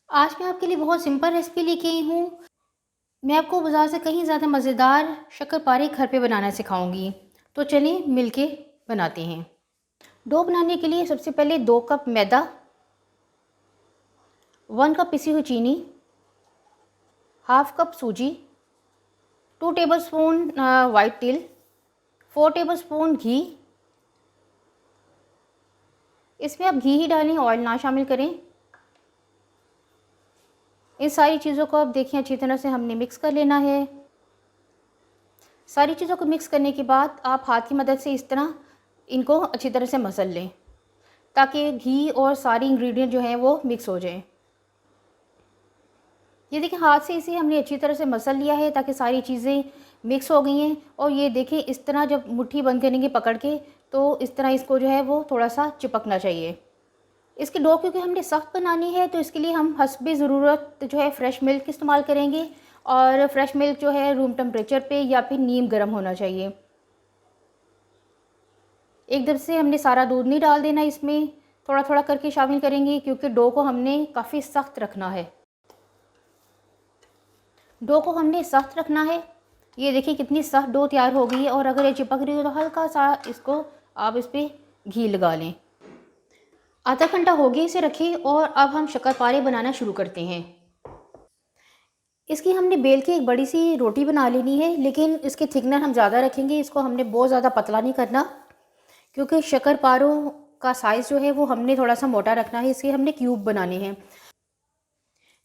आज मैं आपके लिए बहुत सिंपल रेसिपी लेके आई हूँ। मैं आपको बाज़ार से कहीं ज़्यादा मज़ेदार शक्करपारे घर पे बनाना सिखाऊंगी। तो चलिए मिलके बनाते हैं। डो बनाने के लिए सबसे पहले 2 कप मैदा, 1 कप पिसी हुई चीनी, हाफ कप सूजी, 2 टेबलस्पून वाइट तिल, 4 टेबलस्पून घी। इसमें आप घी ही डालें, ऑयल ना शामिल करें। इन सारी चीज़ों को आप देखिए अच्छी तरह से हमने मिक्स कर लेना है। सारी चीज़ों को मिक्स करने के बाद आप हाथ की मदद से इस तरह इनको अच्छी तरह से मसल लें, ताकि घी और सारी इंग्रेडिएंट जो हैं वो मिक्स हो जाएं। ये देखिए हाथ से इसे हमने अच्छी तरह से मसल लिया है, ताकि सारी चीज़ें मिक्स हो गई हैं। और ये देखिए इस तरह जब मुट्ठी बंद करेंगे पकड़ के, तो इस तरह इसको जो है वो थोड़ा सा चिपकना चाहिए। इसकी डो क्योंकि हमने सख्त बनानी है, तो इसके लिए हम हस्बे ज़रूरत जो है फ़्रेश मिल्क इस्तेमाल करेंगे। और फ्रेश मिल्क जो है रूम टेम्परेचर पे या फिर नीम गर्म होना चाहिए। एकदम से हमने सारा दूध नहीं डाल देना इसमें, थोड़ा थोड़ा करके शामिल करेंगे, क्योंकि डो को हमने काफ़ी सख्त रखना है। डो को हमने सख्त रखना है। ये देखिए कितनी सख्त डो तैयार हो गई है। और अगर ये चिपक रही हो तो हल्का सा इसको आप इस पर घी लगा लें। आधा घंटा हो गया इसे रखें, और अब हम शक्करपारे बनाना शुरू करते हैं। इसकी हमने बेल की एक बड़ी सी रोटी बना लेनी है, लेकिन इसकी थिकनेस हम ज़्यादा रखेंगे। इसको हमने बहुत ज़्यादा पतला नहीं करना, क्योंकि शक्करपारों का साइज़ जो है वो हमने थोड़ा सा मोटा रखना है। इसके हमने क्यूब बनाने हैं।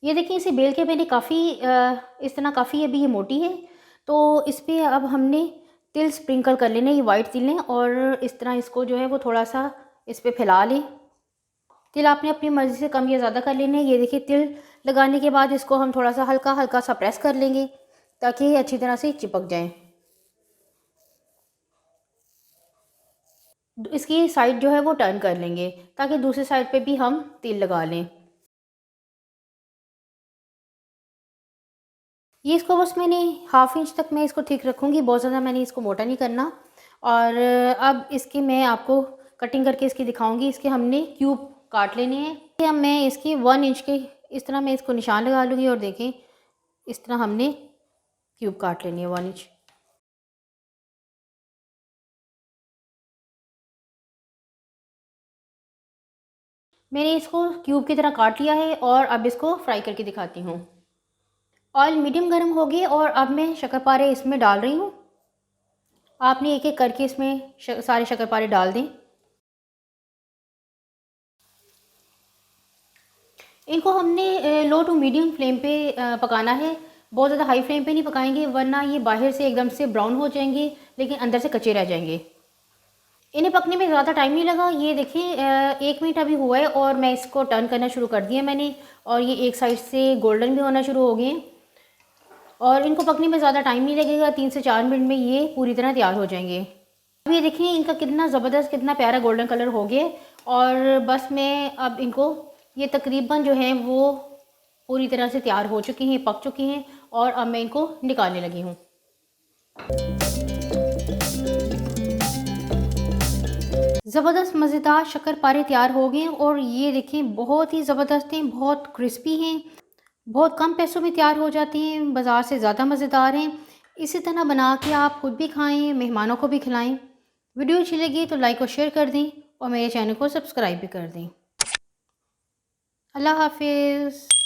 ये देखिए इसे बेल के मैंने काफ़ी इस तरह काफ़ी अभी ये मोटी है। तो इस पर अब हमने तिल स्प्रिंकल कर लेने, ये वाइट तिल हैं, और इस तरह इसको जो है वो थोड़ा सा इस पर फैला लें। तिल आपने अपनी मर्ज़ी से कम या ज़्यादा कर लेने। ये देखिए तिल लगाने के बाद इसको हम थोड़ा सा हल्का हल्का सा प्रेस कर लेंगे, ताकि ये अच्छी तरह से चिपक जाएँ। इसकी साइड जो है वो टर्न कर लेंगे, ताकि दूसरी साइड पे भी हम तिल लगा लें। ये इसको बस मैंने हाफ इंच तक मैं इसको ठीक रखूँगी, बहुत ज़्यादा मैंने इसको मोटा नहीं करना। और अब इसकी मैं आपको कटिंग करके इसकी दिखाऊंगी। इसके हमने क्यूब काट लेने हैं। ये अब मैं इसकी 1 इंच के इस तरह मैं इसको निशान लगा लूँगी, और देखें इस तरह हमने क्यूब काट लेनी है 1 इंच। मैंने इसको क्यूब की तरह काट लिया है, और अब इसको फ्राई करके दिखाती हूँ। ऑयल मीडियम गर्म हो गई, और अब मैं शक्करपारे इसमें डाल रही हूँ। आपने एक एक करके इसमें सारे शक्करपारे डाल दें। इनको हमने लो टू मीडियम फ्लेम पे पकाना है। बहुत ज़्यादा हाई फ्लेम पे नहीं पकाएंगे, वरना ये बाहर से एकदम से ब्राउन हो जाएंगे, लेकिन अंदर से कच्चे रह जाएंगे। इन्हें पकने में ज़्यादा टाइम नहीं लगा। ये देखिए 1 मिनट अभी हुआ है, और मैं इसको टर्न करना शुरू कर दिया मैंने। और ये एक साइड से गोल्डन भी होना शुरू हो गए हैं। और इनको पकने में ज़्यादा टाइम नहीं लगेगा, 3 से 4 मिनट में ये पूरी तरह तैयार हो जाएंगे। अब ये देखिए इनका कितना ज़बरदस्त, कितना प्यारा गोल्डन कलर हो गया। और बस मैं अब इनको, ये तकरीबन जो है वो पूरी तरह से तैयार हो चुकी हैं, पक चुकी हैं। और अब मैं इनको निकालने लगी हूँ। ज़बरदस्त मज़ेदार शक्करपारे तैयार हो गए, और ये देखें बहुत ही ज़बरदस्त हैं, बहुत क्रिस्पी हैं, बहुत कम पैसों में तैयार हो जाती हैं, बाज़ार से ज़्यादा मज़ेदार हैं। इसी तरह बना के आप खुद भी खाएं, मेहमानों को भी खिलाएं। वीडियो अच्छी लगी तो लाइक और शेयर कर दें, और मेरे चैनल को सब्सक्राइब भी कर दें। अल्लाह हाफिज़।